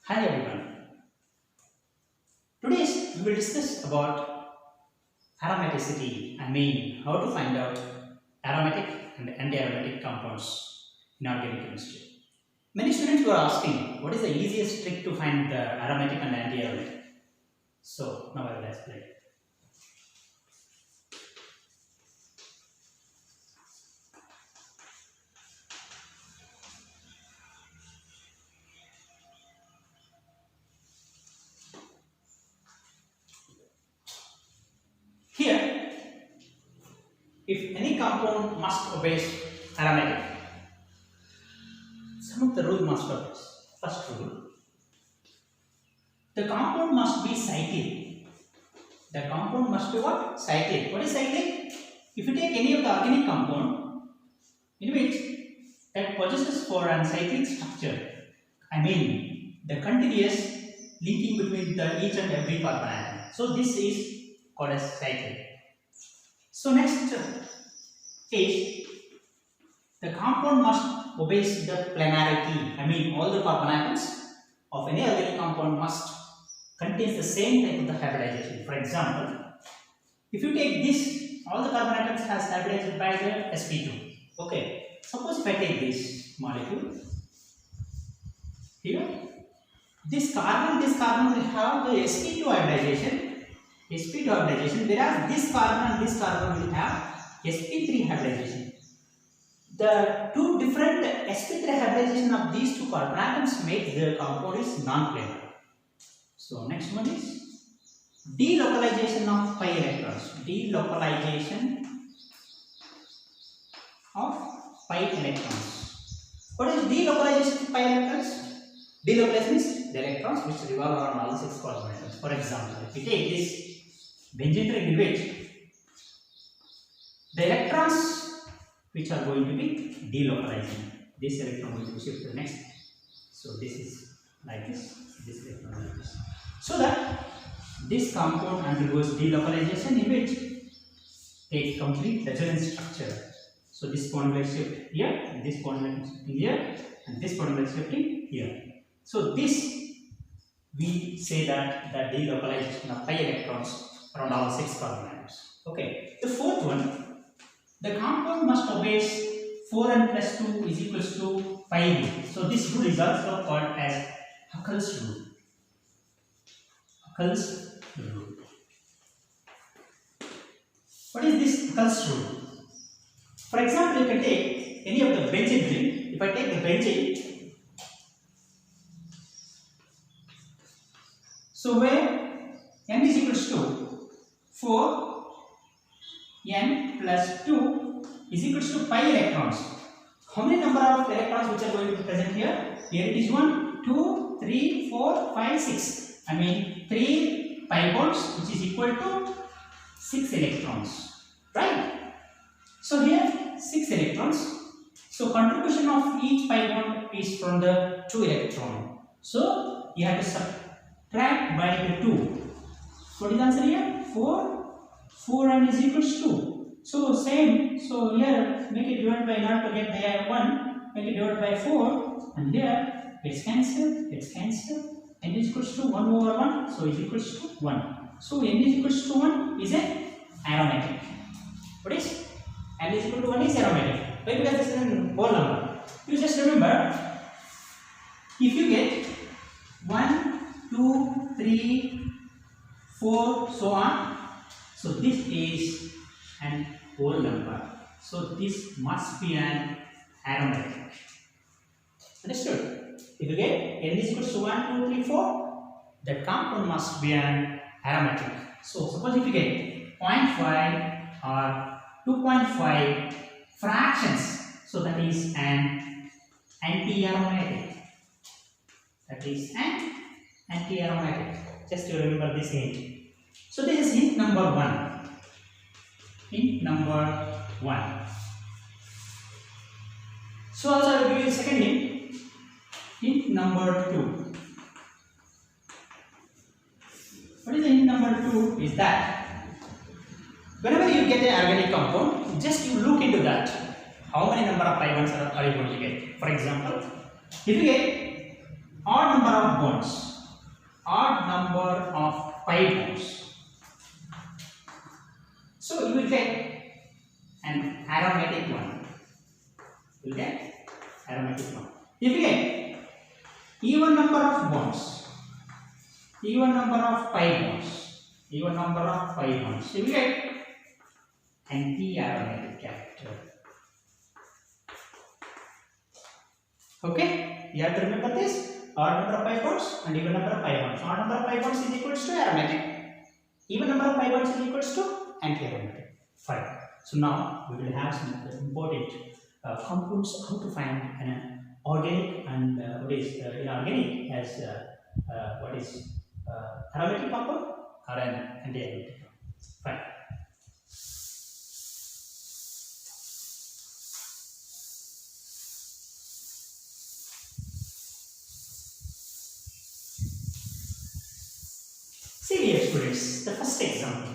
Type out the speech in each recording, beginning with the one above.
Hi everyone. Today we will discuss about aromaticity. I mean how to find out aromatic and anti-aromatic compounds in organic chemistry. Many students were asking what is the easiest trick to find the aromatic and anti-aromatic. So now I will explain. Here, if any compound must obey aromatic, some of the rules must obey. First rule, the compound must be cyclic. The compound must be what? Cyclic. What is cyclic? If you take any of the organic compound in which that possesses for an cyclic structure, I mean the continuous linking between each and every carbon atom. So this is called as cyclic. So next is the compound must obey the planarity. I mean all the carbon atoms of any organic compound must contains the same type of the hybridization. For example, if you take this, all the carbon atoms has hybridized by the sp2. Okay. Suppose if I take this molecule here, this carbon will have the sp2 hybridization, whereas this carbon will have sp3 hybridization. The two different sp3 hybridization of these two carbon atoms make the compound is non-planar. So next one is delocalization of pi electrons. Delocalization of pi electrons. What is delocalization of pi electrons? Delocalization is the electrons which revolve around all 6 carbon atoms. For example, if we take this benzene ring in which the electrons which are going to be delocalizing, this electron will be shifted to the next. So this is like this electron like this. So that this compound undergoes delocalization in which takes complete resonance structure. So this bond will shift here, and this bond will shift here, and this bond will shifting here. So this we say that the delocalization of pi electrons around all 6 carbon atoms. Okay. The fourth one, the compound must obey 4n plus 2 is equals to 5. So this rule is also called as Huckel's rule. Huckel's rule. What is this Huckel's rule? For example, you can take any of the benzene ring. If I take the benzene, so where n is equals to 4 n plus 2 is equals to pi electrons. How many number of electrons which are going to be present here? Here it is 1, 2, 3, 4, 5, 6. I mean 3 pi bonds which is equal to 6 electrons. Right? So here 6 electrons. So contribution of each pi bond is from the 2 electron. So you have to subtract by the 2. So what is the answer here? 4n is equals to. So same. So here make it divided by, in order to get the 1, make it divided by 4, and here it's cancelled. N is equals to 1 over 1. So is equals to 1. So n is equals to 1 is an aromatic. What is? N is equal to 1 is aromatic. Why? Because this is a whole number. You just remember, if you get 1, 2, 3, 4, so on. So this is an whole number. So this must be an aromatic. Understood? If you get n is equal to 1, 2, 3, 4, that compound must be an aromatic. So suppose if you get 0.5 or 2.5 fractions, so that is an anti-aromatic. That is an anti-aromatic. Just to remember this hint. So this is hint number 1. Hint number 1. So also I will give you the second hint. Hint number 2. What is the hint number 2? Is that whenever you get an organic compound, just you look into that. How many number of pi bonds are you going to get? For example, if you get odd number of bonds, odd number of pi bonds. So you will get an aromatic one. You will get aromatic one. If you get even number of bonds, even number of pi bonds, even number of pi bonds, you will get anti-aromatic character. Okay, you have to remember this. Odd number of pi bonds and even number of pi bonds. Odd number of pi bonds is equals to aromatic. Even number of pi bonds is equals to anti-aromatic. Fine. So now we will have some important compounds. How to find an organic and what is inorganic as what is aromatic compound or an anti-aromatic. Fine. See here students, the first example.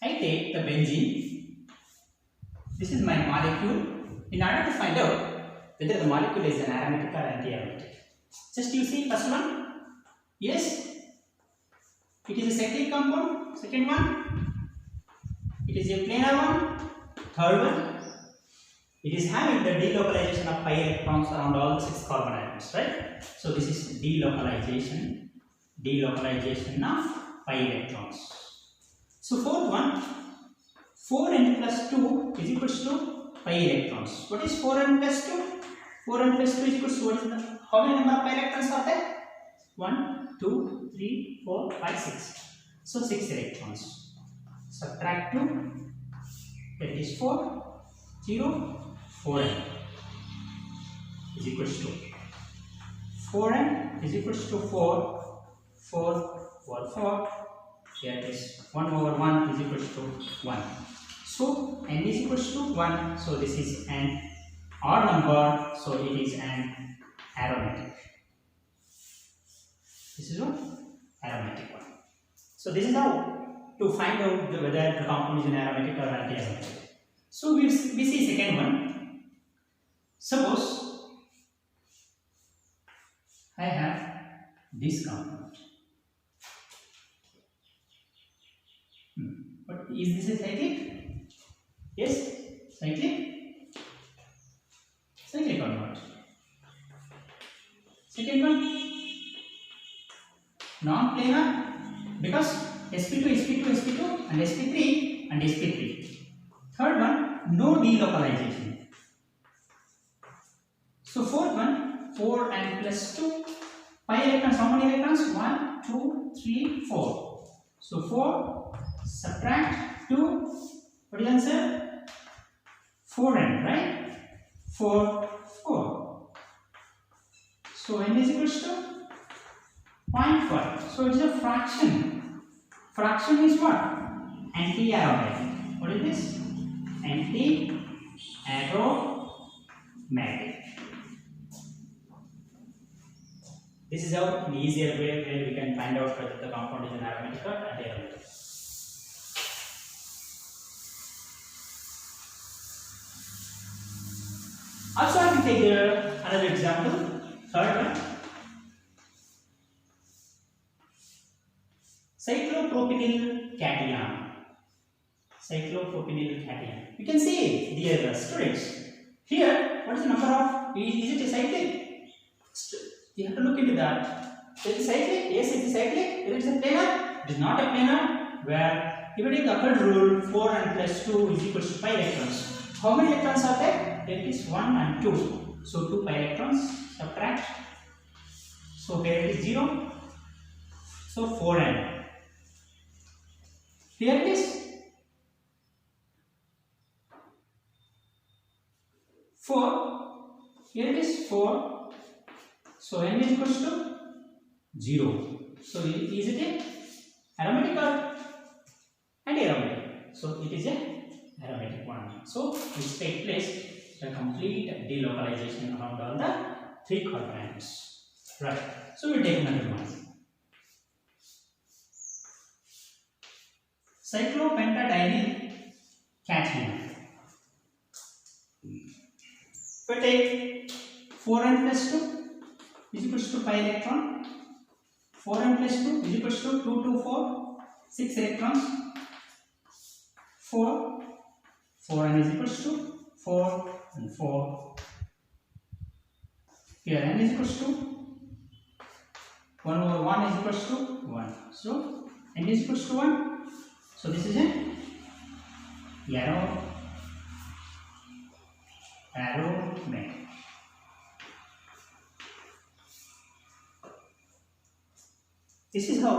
I take the benzene. This is my molecule. In order to find out whether the molecule is an aromatic or anti-aromatic, just you see first one. Yes, it is a cyclic compound. Second one, it is a planar one. Third one, it is having the delocalization of pi electrons around all the 6 carbon atoms, right? So this is delocalization of pi electrons. So fourth one, 4n plus 2 is equals to pi electrons. What is 4n plus 2? 4n plus 2 is equals to what is the, how many number of pi electrons are there? 1, 2, 3, 4, 5, 6. So 6 electrons. Subtract 2, that is 4, 0, 4n is equals to 4n is equals to 4, 4 over 4. Here it is 1 over 1 is equals to 1. So n is equals to 1. So this is an odd number. So it is an aromatic. This is what? Aromatic one. So this is how to find out whether the compound is an aromatic or anti-aromatic. So we see second one. Suppose I have this compound. But is this a cyclic? Yes, cyclic. Cyclic or not? Second one, non-planar, because sp2, sp2, sp2 and sp3 and sp3. Third one, no delocalization. So fourth one, 4n plus 2 pi electrons. How many electrons? 1, 2, 3, 4. So 4 subtract 2. What is the answer? 4n, right? 4, 4. So n is equals to 0.5. So it is a fraction. Fraction is what? Anti-aromatic. What is this? Anti-aromatic. This is how an easier way where we can find out whether the compound is an aromatic or anti-aromatic. Also, I will take another example. Third one, cyclopropynyl cation. Cyclopropynyl cation. You can see, dear students, here what is the number of? Is it a cyclic? You have to look into that. Is it cyclic? Yes, it is cyclic. Is it a planar? It is not a planar. Where if you take the occult rule, 4n plus 2 is equals to pi electrons. How many electrons are there? There is 1 and 2. So 2 pi electrons. Subtract. So here it is 0. So 4n. Here it is 4. Here it is 4. So n is equals to 0. So is it a aromatic or anti-aromatic? So it is a aromatic one. So this takes place the complete delocalization around all the 3 carbon atoms. Right. So we take another one. Cyclopentadienyl cation. We take 4n plus 2. is equals to pi electron. 4n plus 2 is equals to 2, 2, 4, 6 electrons. 4, 4n is equals to 4 and 4. Here n is equals to 1 over 1 is equals to 1. So n is equals to 1. So this is an aromatic. This is how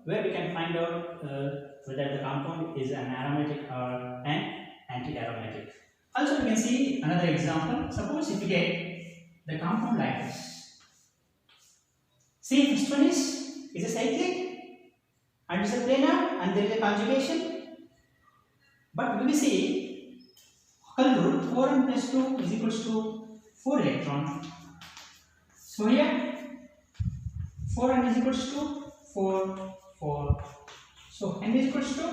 where we can find out whether the compound is an aromatic or an anti-aromatic. Also, we can see another example. Suppose if we get the compound like this. See, first one is a cyclic and it's a planar and there is a conjugation. But we will see root 4n plus 2 is equals to 4 electron. So here 4n is equals to 4, 4. So n is equals to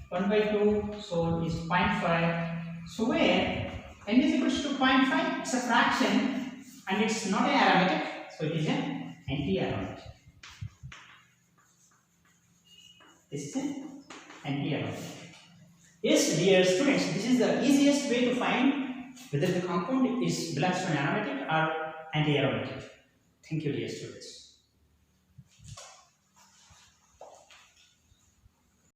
1 by 2, so is 0.5. So where n is equals to 0.5, it's a fraction and it's not an aromatic, so it is an anti-aromatic. This is an anti-aromatic. Yes, dear students, this is the easiest way to find whether the compound belongs to an aromatic or anti-aromatic. Thank you, dear students.